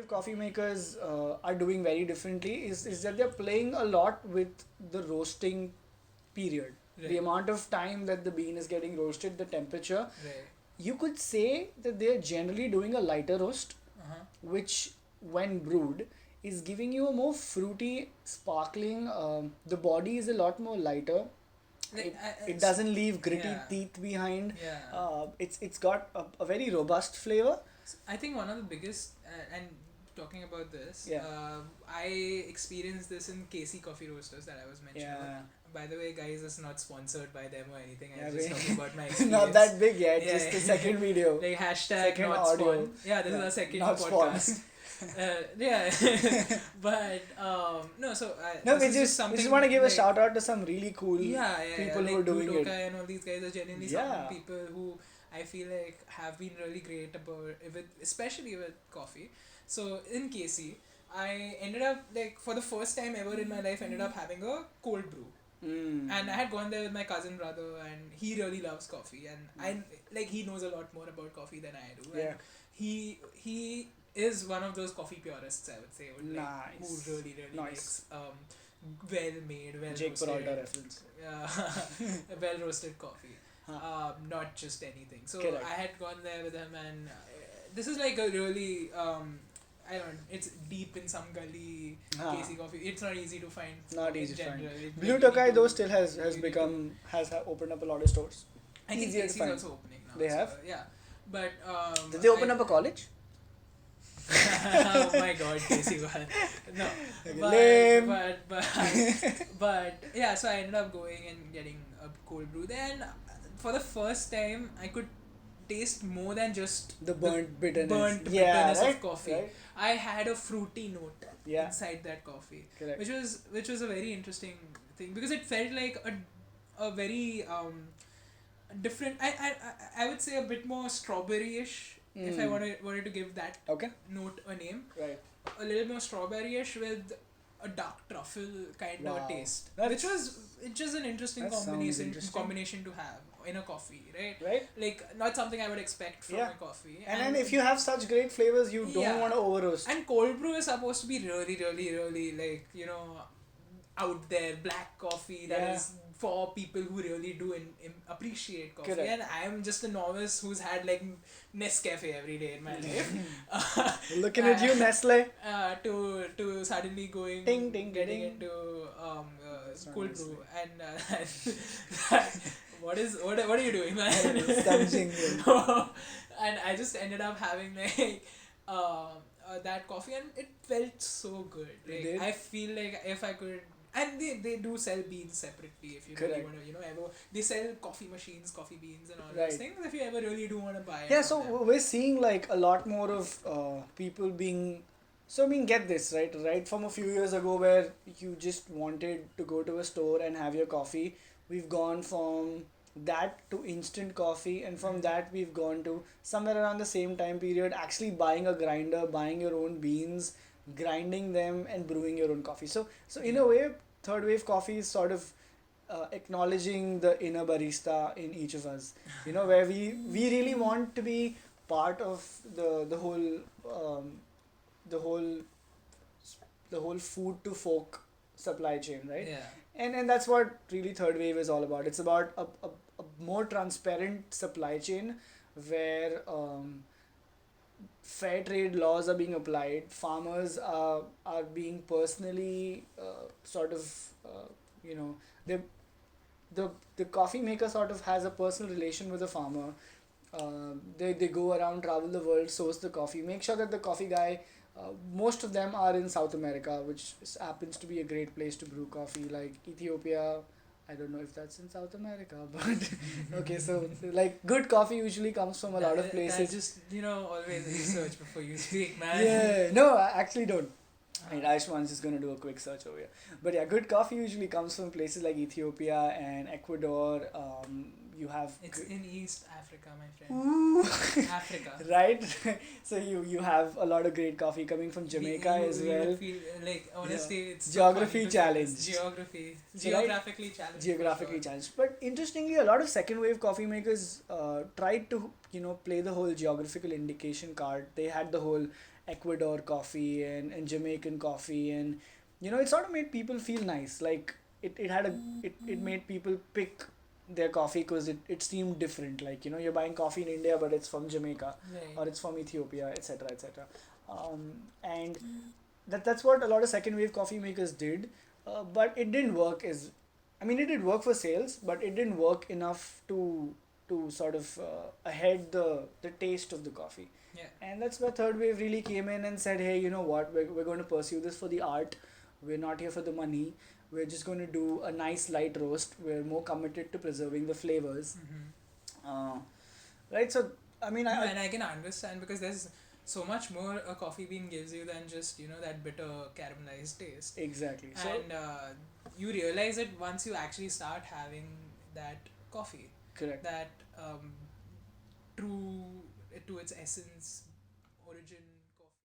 wave coffee makers are doing very differently is that they're playing a lot with the roasting period. Right. The amount of time that the bean is getting roasted, the temperature. Right. You could say that they're generally doing a lighter roast, which, when brewed, is giving you a more fruity, sparkling. The body is a lot more lighter. Like, It doesn't leave gritty yeah. teeth behind. Yeah. It's got a very robust flavor. I think one of the biggest, and talking about this, Yeah. I experienced this in KC Coffee Roasters that I was mentioning. Yeah. By the way, guys, it's not sponsored by them or anything. Yeah, I'm just we- talking about my experience. Not that big yet. Yeah, Just the yeah. second video. Like hashtag Second not audio. spawn. Yeah, this is our second Not podcast. Yeah, but no. So No, this we is just want to give like, a shout out to some really cool people like who are doing Blue it. Tokai and all these guys are genuinely Yeah. some people who I feel like have been really great about especially with coffee. So in KC, I ended up like for the first time ever in my life ended up having a cold brew. Mm. And I had gone there with my cousin brother, and he really loves coffee, and I like he knows a lot more about coffee than I do. Yeah. And he is one of those coffee purists, I would say, Nice. who really Nice. makes well made, well Jake roasted, Peralta reference. well roasted coffee. Huh. Not just anything. So Correct. I had gone there with him, and this is like a really I don't know, it's deep in some gully. KC coffee. It's not easy to find. Not in easy to find. general. Blue Tokai though still has opened up a lot of stores. I think Easier to KC is find. also opening now. They so, have? yeah, but Did they open up a college? Oh my God, KC one. No, Lame. but yeah. So I ended up going and getting a cold brew. Then for the first time, I could taste more than just The burnt bitterness. bitterness right? of coffee. Right? I had a fruity note Yeah. inside that coffee, Correct. which was a very interesting thing because it felt like a very different. I would say a bit more strawberry-ish if I wanted to give that Okay. note a name. Right. A little more strawberry-ish with a dark truffle kind Wow. of taste, That's- which is an interesting that sounds combination interesting. to have in a coffee, right? Right. Like not something I would expect from Yeah. a coffee. And then if you have such great flavors, you don't Yeah. want to over roast. And cold brew is supposed to be really, really, really like out there black coffee that is Yeah. for people who really do appreciate coffee. Correct. And I am just a novice who's had like Nescafe every day in my life. Looking at you, Nestle. To suddenly going Ding, ding, getting ding. into That's not cold Nestle. brew and what are you doing, man? Something. And I just ended up having like that coffee, and it felt so good. It Like did? I feel like if I could. And they do sell beans separately if you really Correct. want to, ever. They sell coffee machines, coffee beans and all Right. those things if you ever really do want to buy it. Yeah, from so them. we're seeing like a lot more of people being. So I mean, get this right from a few years ago where you just wanted to go to a store and have your coffee. We've gone from that to instant coffee, and from that we've gone to somewhere around the same time period actually buying a grinder, buying your own beans, grinding them, and brewing your own coffee. So in a way, third wave coffee is sort of acknowledging the inner barista in each of us. Where we really want to be part of the whole food to folk supply chain, right? Yeah. And that's what really third wave is all about. It's about a more transparent supply chain where fair trade laws are being applied. Farmers are being personally the coffee maker sort of has a personal relation with the farmer. They go around, travel the world, source the coffee, make sure that the coffee guy. Most of them are in South America, which happens to be a great place to brew coffee, like Ethiopia. I don't know if that's in South America, but okay, so like good coffee usually comes from a lot of places. That just always research before you speak, man. Yeah, no, I actually don't. And Aishman's just gonna do a quick search over here. But yeah, good coffee usually comes from places like Ethiopia and Ecuador. You have It's in East Africa, my friend. Ooh. Africa. Right. So you have a lot of great coffee coming from Jamaica as You well. would feel like honestly, it's so Geography funny to say challenged. this. Geographically challenged. Geographically for sure. challenged. But interestingly, a lot of second wave coffee makers tried to play the whole geographical indication card. They had the whole Ecuador coffee and Jamaican coffee, and it sort of made people feel nice. Like it had it made people pick their coffee because it seemed different. Like you're buying coffee in India, but it's from Jamaica Right. or it's from Ethiopia, etc., etc. And that's what a lot of second wave coffee makers did, but it didn't work as, I mean, it did work for sales, but it didn't work enough to sort of ahead the taste of the coffee. Yeah. And that's where third wave really came in and said, hey, you know what, we're going to pursue this for the art. We're not here for the money. We're just going to do a nice light roast. We're more committed to preserving the flavors. Mm-hmm. Uh, right? So, I mean, No, and I can understand because there's so much more a coffee bean gives you than just that bitter caramelized taste. exactly. So, And you realize it once you actually start having that coffee, correct. that true to its essence